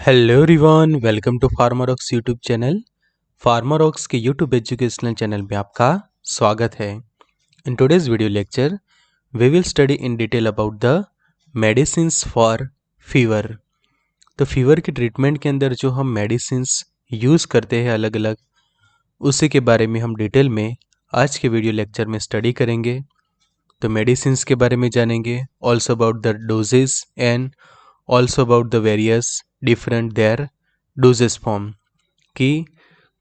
Hello everyone, welcome to Pharmarocks YouTube channel. Pharmarocks के YouTube educational channel में आपका स्वागत है। In today's video lecture we will study in detail about the medicines for fever. तो fever के treatment के अंदर जो हम मेडिसिन्स यूज़ करते हैं अलग अलग, उसी के बारे में हम डिटेल में आज के वीडियो लेक्चर में स्टडी करेंगे। तो मेडिसिन्स के बारे में जानेंगे, also about the doses and also about the various different their doses form. कि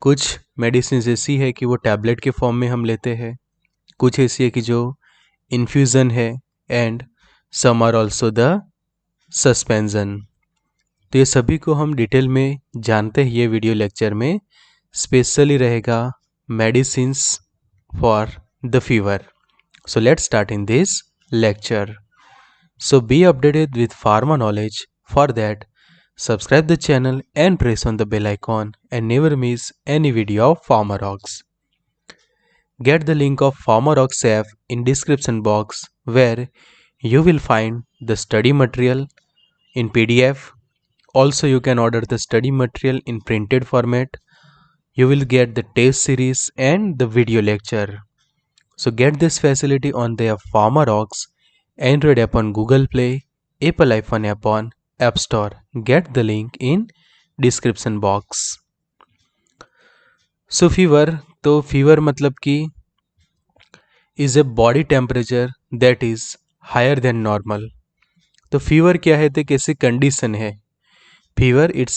कुछ मेडिसिन ऐसी है कि वो टैबलेट के फॉर्म में हम लेते हैं, कुछ ऐसी है कि जो इन्फ्यूज़न है, and some are also the suspension. तो ये सभी को हम डिटेल में जानते हैं ये वीडियो लेक्चर में। स्पेशली रहेगा medicines for the fever. So let's start in this lecture. So be updated with pharma knowledge. For that, subscribe the channel and press on the bell icon and never miss any video of PharmaRocks. Get the link of PharmaRocks app in description box where you will find the study material in PDF. Also, you can order the study material in printed format. You will get the test series and the video lecture. So get this facility on their PharmaRocks Android app on Google Play, Apple iPhone app on App Store. Get the link in description box. So fever, तो fever मतलब कि is a body temperature that is higher than normal. तो fever क्या है, तो कैसी condition है? Fever it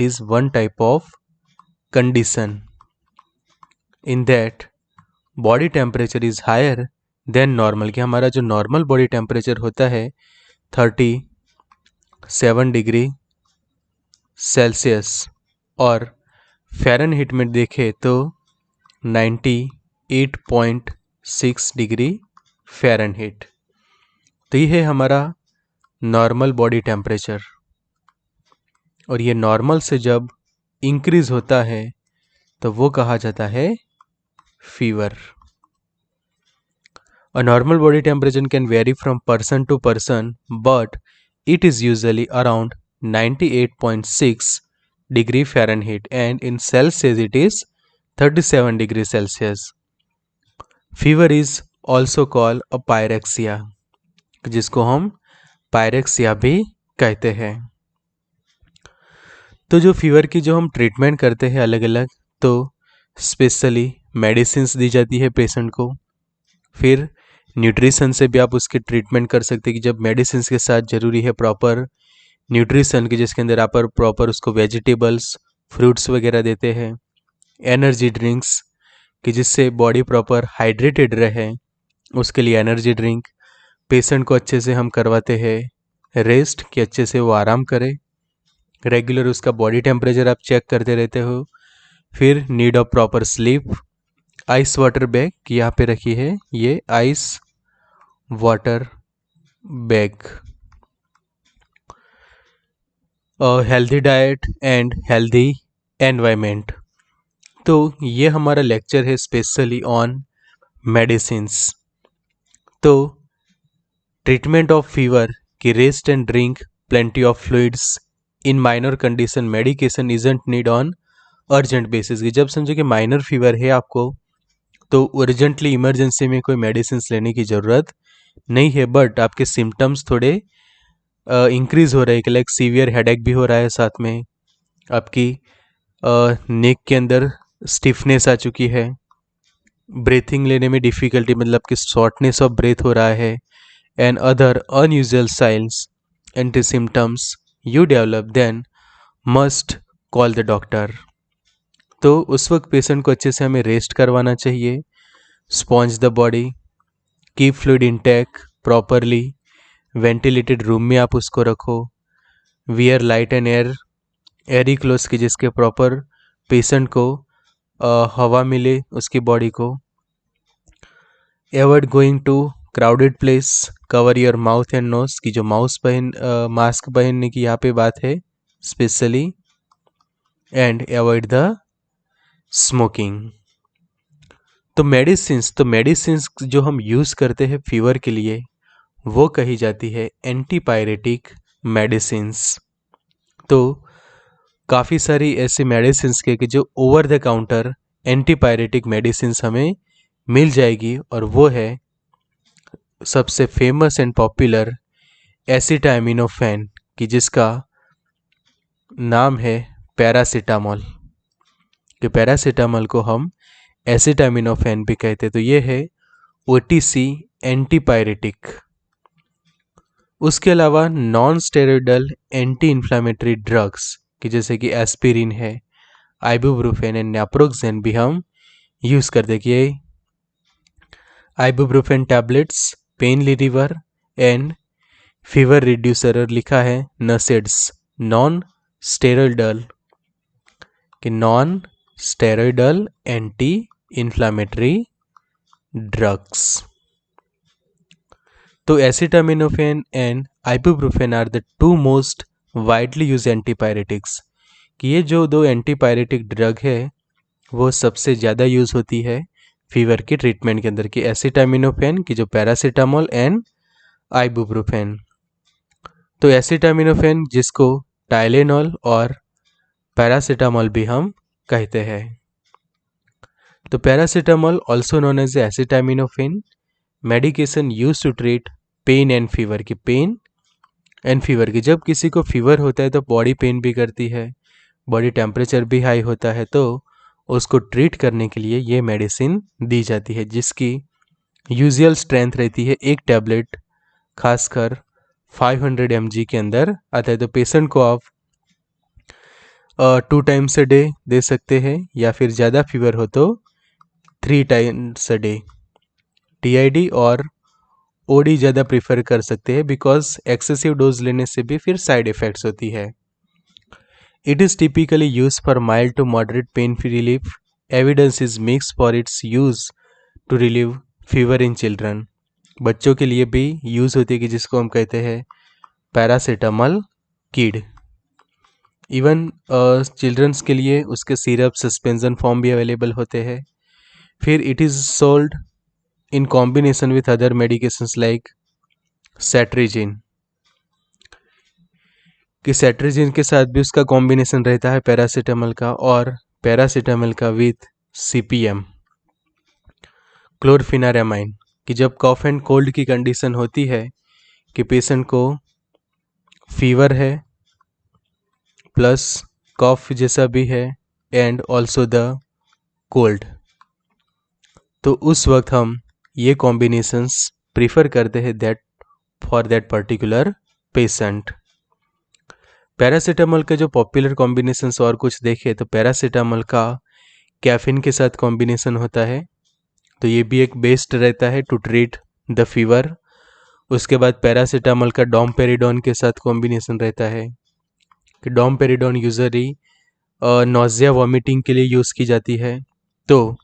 is one type of condition in that body temperature is higher than normal. कि हमारा जो नॉर्मल बॉडी टेम्परेचर होता है 37 डिग्री सेल्सियस, और फ़ारेनहीट में देखें तो 98.6 डिग्री फ़ारेनहीट। तो ये है हमारा नॉर्मल बॉडी टेम्परेचर, और ये नॉर्मल से जब इंक्रीज़ होता है तो वो कहा जाता है fever. A normal body temperature can vary from person to person, but it is usually around 98.6 degree Fahrenheit, and in Celsius it is 37 degree Celsius. Fever is also called a pyrexia, जिसको हम pyrexia भी कहते हैं। तो जो fever की जो हम ट्रीटमेंट करते हैं अलग अलग, तो स्पेशली मेडिसिन्स दी जाती है पेशेंट को। फिर न्यूट्रिशन से भी आप उसकी ट्रीटमेंट कर सकते हैं कि जब मेडिसिन के साथ ज़रूरी है प्रॉपर न्यूट्रिशन की, जिसके अंदर आप प्रॉपर उसको वेजिटेबल्स, फ्रूट्स वगैरह देते हैं। एनर्जी ड्रिंक्स कि जिससे बॉडी प्रॉपर हाइड्रेटेड रहे, उसके लिए एनर्जी ड्रिंक। पेशेंट को अच्छे से हम करवाते हैं रेस्ट, कि अच्छे से वो आराम करे। रेगुलर उसका बॉडी टेम्परेचर आप चेक करते रहते हो। फिर need of proper sleep. Ice water bag कि यहाँ पे रखी है, ये ice water bag. Healthy diet and healthy environment. तो ये हमारा लेक्चर है स्पेशली ऑन मेडिसिन्स। तो ट्रीटमेंट ऑफ फीवर कि rest and drink plenty of fluids in minor condition, medication isn't need on urgent basis. कि जब समझो कि माइनर फीवर है आपको, तो अर्जेंटली इमरजेंसी में कोई मेडिसिन लेने की ज़रूरत नहीं है, बट आपके सिम्टम्स थोड़े इंक्रीज़ हो रहे हैं, कि लाइक सीवियर हेडेक भी हो रहा है, साथ में आपकी नेक के अंदर स्टिफनेस आ चुकी है, ब्रीथिंग लेने में डिफ़िकल्टी मतलब कि शॉर्टनेस ऑफ ब्रेथ हो रहा है, and other unusual science and symptoms you develop, then must call the doctor. तो उस वक्त पेशेंट को अच्छे से हमें रेस्ट करवाना चाहिए, sponge the body, keep fluid intake properly, ventilated room में आप उसको रखो। Wear light and Airy clothes की जिसके प्रॉपर पेशेंट को हवा मिले उसकी बॉडी को। Avoid going to crowded place, cover your mouth and nose की जो मास्क पहनने की यहाँ पे बात है specially, and avoid the smoking. तो मेडिसिन्स जो हम यूज़ करते हैं फीवर के लिए, वो कही जाती है एंटीपायरेटिक मेडिसिन्स। तो काफ़ी सारी ऐसी मेडिसिन्स के कि जो over the counter antipyretic medicines हमें मिल जाएगी, और वो है सबसे फेमस एंड पॉपुलर एसिटामिनोफेन, कि जिसका नाम है पैरासीटामोल। कि पैरासीटामोल को हम एसिटामिनोफेन भी कहते हैं। तो ये है ओटीसी एंटीपायरेटिक। उसके अलावा non steroidal anti inflammatory drugs, कि जैसे कि एस्पिरिन है, आइबुप्रोफेन एंड नैप्रोक्सेन भी हम यूज़ करते। कि ibuprofen tablets pain reliever and fever reducer, और लिखा है नसेड्स नॉन स्टेरॉइडल, कि non steroidal anti inflammatory drugs. तो acetaminophen and ibuprofen are the two most widely use antipyretics. कि ये जो दो एंटीपायरेटिक ड्रग है वो सबसे ज़्यादा यूज़ होती है फीवर के ट्रीटमेंट के अंदर। कि एसिटामिनोफेन की जो पैरासीटामोल एंड आइबुप्रोफेन। तो एसिटामिनोफेन जिसको टाइलेनॉल और पैरासीटामोल भी हम कहते हैं। तो paracetamol also known as acetaminophen medication use to treat pain and fever. की पेन एंड फीवर की जब किसी को फीवर होता है तो बॉडी पेन भी करती है, बॉडी टेम्परेचर भी हाई होता है, तो उसको ट्रीट करने के लिए ये मेडिसिन दी जाती है, जिसकी यूजुअल स्ट्रेंथ रहती है एक टैबलेट खासकर 500 mg के अंदर आता है। तो पेशेंट को आप 2 टाइम्स अ डे दे सकते हैं, या फिर ज़्यादा फीवर हो तो 3 टाइम्स अ डे। टीआईडी और ओडी ज़्यादा प्रीफर कर सकते हैं, बिकॉज एक्सेसिव डोज लेने से भी फिर साइड इफ़ेक्ट्स होती है। It is typically use for mild to moderate pain relief. Evidence is mix for its use to relieve fever in children. बच्चों के लिए भी यूज़ होती है, कि जिसको हम कहते हैं पैरासीटामोल किड। इवन चिल्ड्रंस के लिए उसके सिरप सस्पेंशन फॉर्म भी अवेलेबल होते हैं। फिर it is sold in combination with other medications like cetirizine. कि सेट्रिजिन के साथ भी उसका कॉम्बिनेशन रहता है पैरासीटामोल का, और पैरासीटामोल का विथ सीपीएम क्लोरफिनारामाइन। कि जब कॉफ एंड कोल्ड की कंडीशन होती है कि पेशेंट को फीवर है प्लस कॉफ जैसा भी है एंड ऑल्सो द कोल्ड, तो उस वक्त हम ये कॉम्बिनेशंस प्रीफर करते हैं that for that particular patient. Paracetamol के जो पॉपुलर कॉम्बिनेशंस और कुछ देखें तो पैरासीटामोल का कैफीन के साथ कॉम्बिनेशन होता है, तो ये भी एक बेस्ट रहता है टू ट्रीट द फीवर। उसके बाद पैरासीटामोल का डोमपेरिडोन के साथ कॉम्बिनेशन रहता है, कि डोमपेरिडोन यूजली नोजिया वॉमिटिंग के लिए यूज़ की जाती है। तो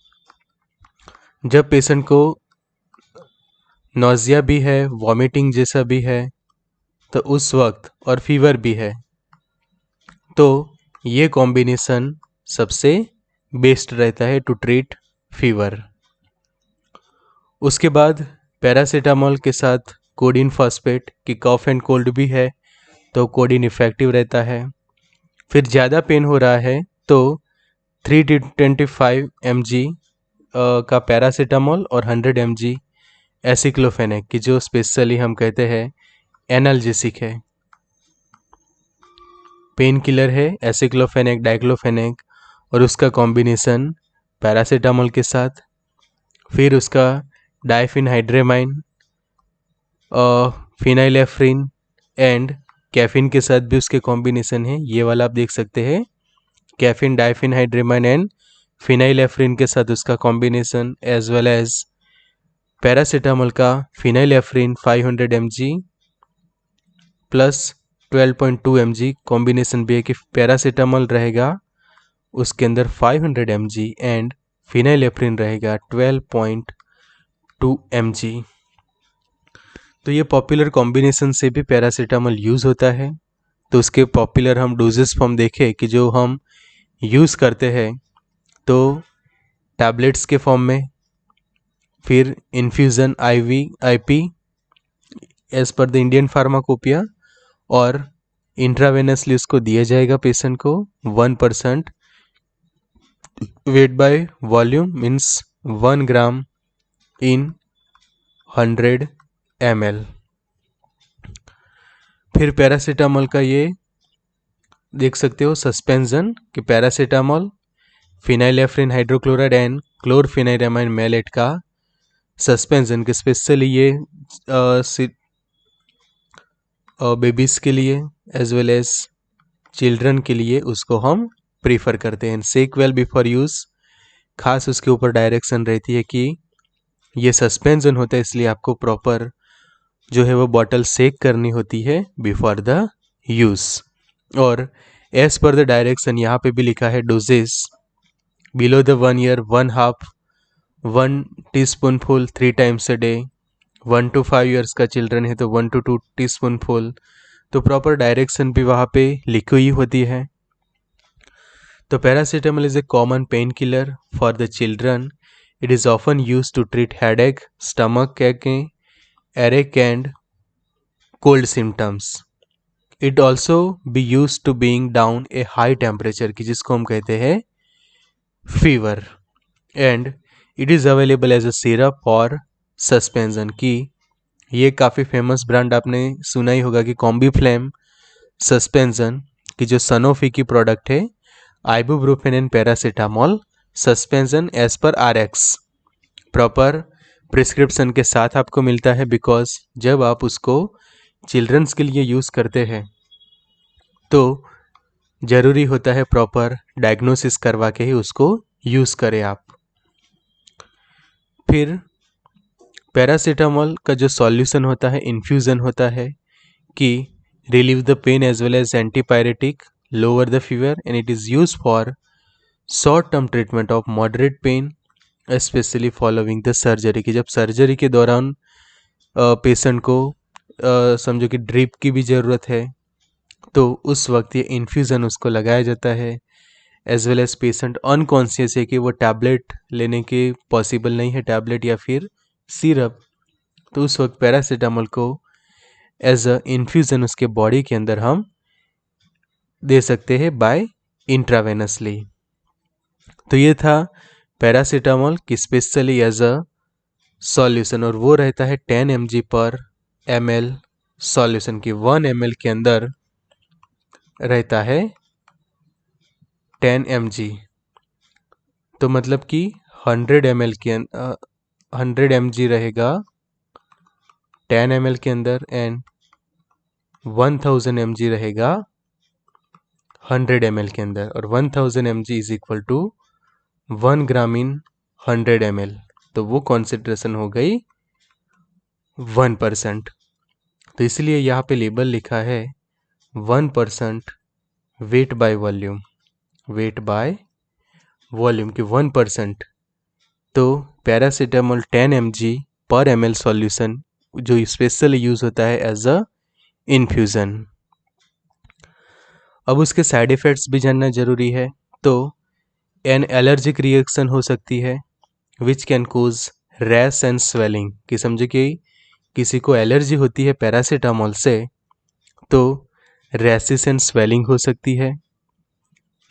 जब पेशेंट को नोजिया भी है, वॉमिटिंग जैसा भी है, तो उस वक्त और फीवर भी है, तो ये कॉम्बिनेशन सबसे बेस्ट रहता है टू ट्रीट फीवर। उसके बाद पैरासीटामोल के साथ कोडिन फॉस्फेट, की कफ एंड कोल्ड भी है तो कोडिन इफेक्टिव रहता है। फिर ज़्यादा पेन हो रहा है तो 325 mg का पैरासीटामोल और 100 mg एसिक्लोफेनेक, की जो स्पेशली हम कहते हैं एनाल्जेसिक है, पेन किलर है एसिक्लोफेनेक डाइक्लोफेनेक, और उसका कॉम्बिनेशन पैरासीटामोल के साथ। फिर उसका डाइफिनहाइड्रेमाइन, फिनाइलेफ्रिन एंड कैफीन के साथ भी उसके कॉम्बिनेशन है। ये वाला आप देख सकते हैं, कैफीन डाइफिनहाइड्रेमाइन एंड फिनाइलेफ्रिन के साथ उसका combination, as well as paracetamol का phenylephrine 500 mg plus 12.2 mg combination भी है, कि पैरासीटामोल रहेगा उसके अंदर 500 mg एंड फिनाइलेफ्रिन रहेगा 12.2 mg। तो ये पॉपुलर कॉम्बिनेशन से भी पैरासीटामोल यूज़ होता है। तो उसके पॉपुलर हम डोजेस फॉर्म देखें कि जो हम यूज़ करते हैं, तो टैबलेट्स के फॉर्म में, फिर infusion IV IP as per the Indian pharmacopoeia, और इंट्रावेनसली उसको दिया जाएगा पेशेंट को 1%, weight by volume means 1 gram in 100 ml। फिर पैरासीटामोल का ये देख सकते हो सस्पेंशन कि paracetamol, phenylephrine hydrochloride and chlorpheniramine maleate का सस्पेंशन के स्पेशली ये बेबीज़ के लिए एज वेल एज चिल्ड्रन के लिए उसको हम प्रीफर करते हैं। सेक वेल बिफोर यूज़, खास उसके ऊपर डायरेक्शन रहती है कि ये सस्पेंशन होता है, इसलिए आपको प्रॉपर जो है वो बॉटल सेक करनी होती है बिफोर द यूज़। और एज पर द डायरेक्शन यहाँ पे भी लिखा है doses below the 1 year 1/2 टीस्पूनफुल 3 times a day, 1 to 5 years का चिल्ड्रन है तो 1 to 2 टीस्पूनफुल, तो प्रॉपर डायरेक्शन भी वहाँ पे लिखी हुई होती है। तो paracetamol is a common pain killer for the children. It is often use to treat headache, stomach ache, earache and cold symptoms. It also be use to bring down a high temperature की जिसको हम कहते हैं fever, and it is available as a syrup और suspension की ये काफ़ी famous brand आपने सुना ही होगा कि कॉम्बीफ्लेम सस्पेंशन की जो सनोफी की प्रोडक्ट है, ibuprofen and paracetamol suspension as per RX proper prescription के साथ आपको मिलता है, बिकॉज जब आप उसको चिल्ड्रंस के लिए यूज़ करते हैं तो ज़रूरी होता है प्रॉपर डायग्नोसिस करवा के ही उसको यूज़ करें आप। फिर पैरासीटामोल का जो सॉल्यूशन होता है, इन्फ्यूज़न होता है कि relieve the pain as well as antipyretic, lower the fever, and it is use for short term treatment of moderate pain specially following the surgery की जब सर्जरी के दौरान पेशेंट को समझो कि ड्रिप की भी ज़रूरत है तो उस वक्त ये इन्फ्यूज़न उसको लगाया जाता है। As well as patient unconscious है कि वो टैबलेट लेने के पॉसिबल नहीं है, टैबलेट या फिर सिरप, तो उस वक्त पैरासीटामोल को एज अ इन्फ्यूज़न उसके बॉडी के अंदर हम दे सकते हैं बाय इंट्रावेनसली। तो ये था पैरासीटामोल की स्पेशली एज अ सॉल्यूशन, और वो रहता है 10 mg/ml सॉल्यूशन की 1 ml के अंदर रहता है 10 mg, तो मतलब कि 100 ml के 100 mg रहेगा 10 ml के अंदर एंड 1000 mg रहेगा 100 ml के अंदर, और 1000 mg is equal to 1 gram in 100 ml, तो वो कॉन्सेंट्रेशन हो गई 1%। तो इसलिए यहाँ पे लेबल लिखा है 1% weight by volume, wait by volume की 1%। तो पैरासीटामोल 10 mg/ml सॉल्यूशन जो स्पेशली यूज़ होता है एज अ इन्फ्यूज़न। अब उसके साइड इफ़ेक्ट्स भी जानना ज़रूरी है। तो एन एलर्जिक रिएक्शन हो सकती है which can cause rash and swelling, कि समझे कि किसी को एलर्जी होती है पैरासीटामोल से तो रैशिस एंड स्वेलिंग हो सकती है।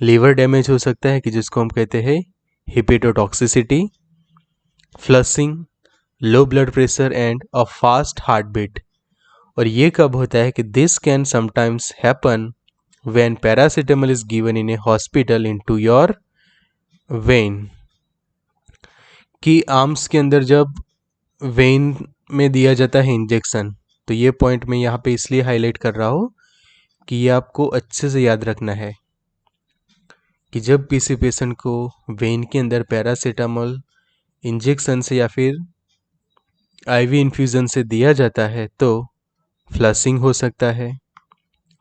लीवर डैमेज हो सकता है कि जिसको हम कहते हैं hepatotoxicity, flushing, low blood pressure and a fast heart beat. और ये कब होता है कि this can sometimes happen when paracetamol is given in a hospital into your vein, कि आर्म्स के अंदर जब वेन में दिया जाता है इंजेक्शन, तो ये पॉइंट मैं यहाँ पे इसलिए हाईलाइट कर रहा हूँ कि ये आपको अच्छे से याद रखना है कि जब किसी पेशेंट को वेन के अंदर पैरासीटामोल इंजेक्शन से या फिर आईवी इन्फ्यूज़न से दिया जाता है तो फ्लशिंग हो सकता है,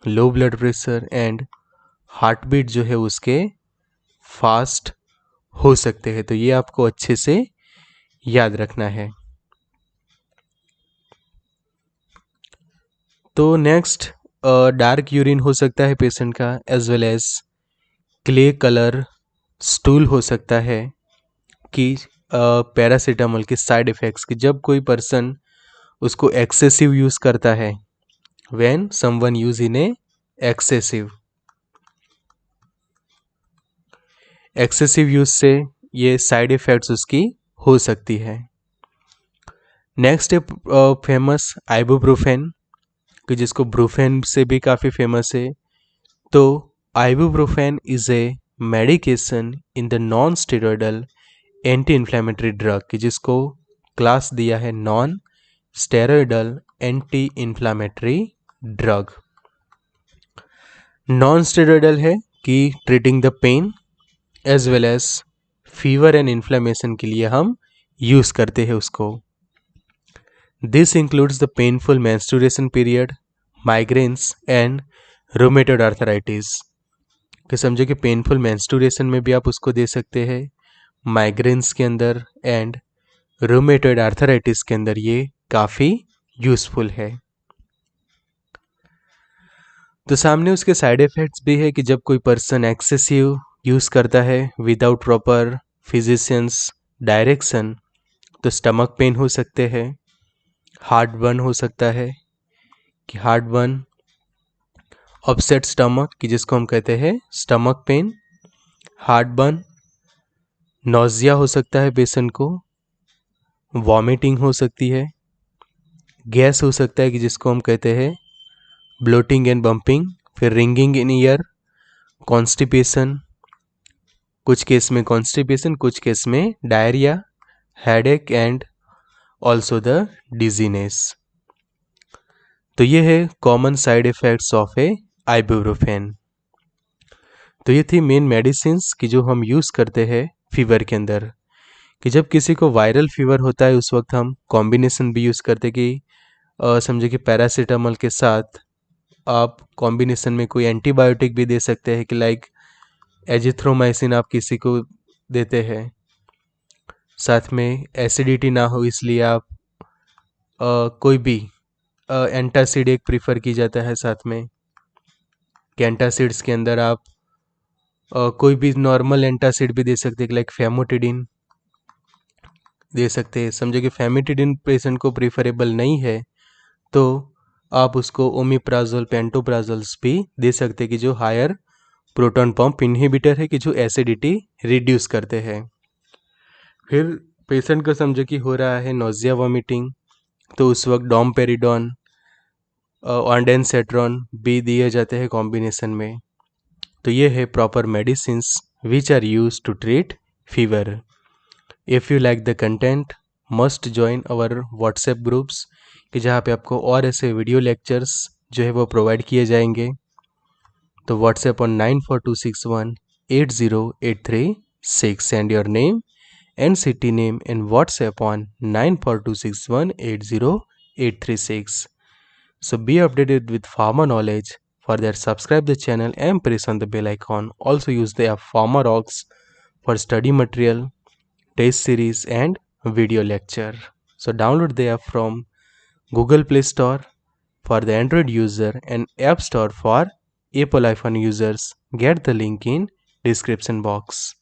low blood pressure and heart beat जो है उसके फास्ट हो सकते हैं, तो ये आपको अच्छे से याद रखना है। तो नेक्स्ट डार्क यूरिन हो सकता है पेशेंट का, as well as clay colour stool हो सकता है कि पैरासीटामोल के साइड इफ़ेक्ट्स कि जब कोई पर्सन उसको एक्सेसिव यूज़ करता है, when someone use in A excessive use से ये साइड इफ़ेक्ट्स उसकी हो सकती है। नेक्स्ट है फेमस आइबुप्रोफेन, कि जिसको ब्रूफेन से भी काफ़ी फेमस है। तो ibuprofen is a medication in the non steroidal anti inflammatory drug, कि जिसको क्लास दिया है non steroidal anti inflammatory drug. Non steroidal है कि treating the pain as well as fever and inflammation के लिए हम यूज़ करते हैं उसको। This includes the painful menstruation period, migraines and rheumatoid arthritis. कि समझो कि पेनफुल मेंस्ट्रुएशन में भी आप उसको दे सकते हैं, माइग्रेन्स के अंदर एंड रूमेटॉइड आर्थराइटिस के अंदर ये काफ़ी यूज़फुल है। तो सामने उसके साइड इफ़ेक्ट्स भी है कि जब कोई पर्सन एक्सेसिव यूज़ करता है विदाउट प्रॉपर फिजिशियंस डायरेक्शन, तो स्टमक पेन हो सकते हैं, हार्ट बर्न हो सकता है, कि हार्ट बर्न, अपसेट स्टमक, कि जिसको हम कहते हैं stomach pain, heart burn, nausea हो सकता है पेशेंट को, वॉमिटिंग हो सकती है, गैस हो सकता है कि जिसको हम कहते हैं ब्लोटिंग एंड बम्पिंग, फिर रिंगिंग इन ईयर, कॉन्स्टिपेशन, कुछ केस में कॉन्स्टिपेशन, कुछ केस में diarrhoea, headache and also the dizziness. तो ये है common side effects of A ibuprofen. तो ये थी मेन मेडिसिन्स कि जो हम यूज़ करते हैं फीवर के अंदर, कि जब किसी को वायरल फीवर होता है उस वक्त हम कॉम्बिनेशन भी यूज़ करते कि समझे कि पैरासीटामोल के साथ आप कॉम्बिनेशन में कोई एंटीबायोटिक भी दे सकते हैं, कि लाइक एजिथ्रोमाइसिन आप किसी को देते हैं, साथ में एसिडिटी ना हो इसलिए आप कोई भी एंटासिड एक प्रीफर की जाता है साथ में, कि एंटासिड्स के अंदर आप कोई भी नॉर्मल एंटासिड भी दे सकते हैं, लाइक फेमोटिडिन दे सकते हैं। समझो कि फेमिटिडिन पेशेंट को प्रीफरेबल नहीं है तो आप उसको ओमिप्राजोल पेंटोप्राजोल्स भी दे सकते हैं, कि जो हायर प्रोटॉन पंप इनहिबिटर है, कि जो एसिडिटी रिड्यूस करते हैं। फिर पेशेंट को समझो कि हो रहा है नोजिया वॉमिटिंग, तो उस वक्त डोमपेरिडोन ऑन्डेनसेट्रॉन भी दिए जाते हैं कॉम्बिनेशन में। तो ये है proper medicines which are use to treat fever. If you like the content must join our WhatsApp groups, कि जहाँ पे आपको और ऐसे वीडियो लेक्चर्स जो है वो प्रोवाइड किए जाएंगे। तो WhatsApp on 9426180836, send your name and city name in WhatsApp on 9426180836. So be updated with pharma knowledge. For that, subscribe the channel and press on the bell icon. Also use the app PharmaRocks for study material, test series and video lecture. So download the app from Google Play Store for the Android user and App Store for Apple iPhone users. Get the link in description box.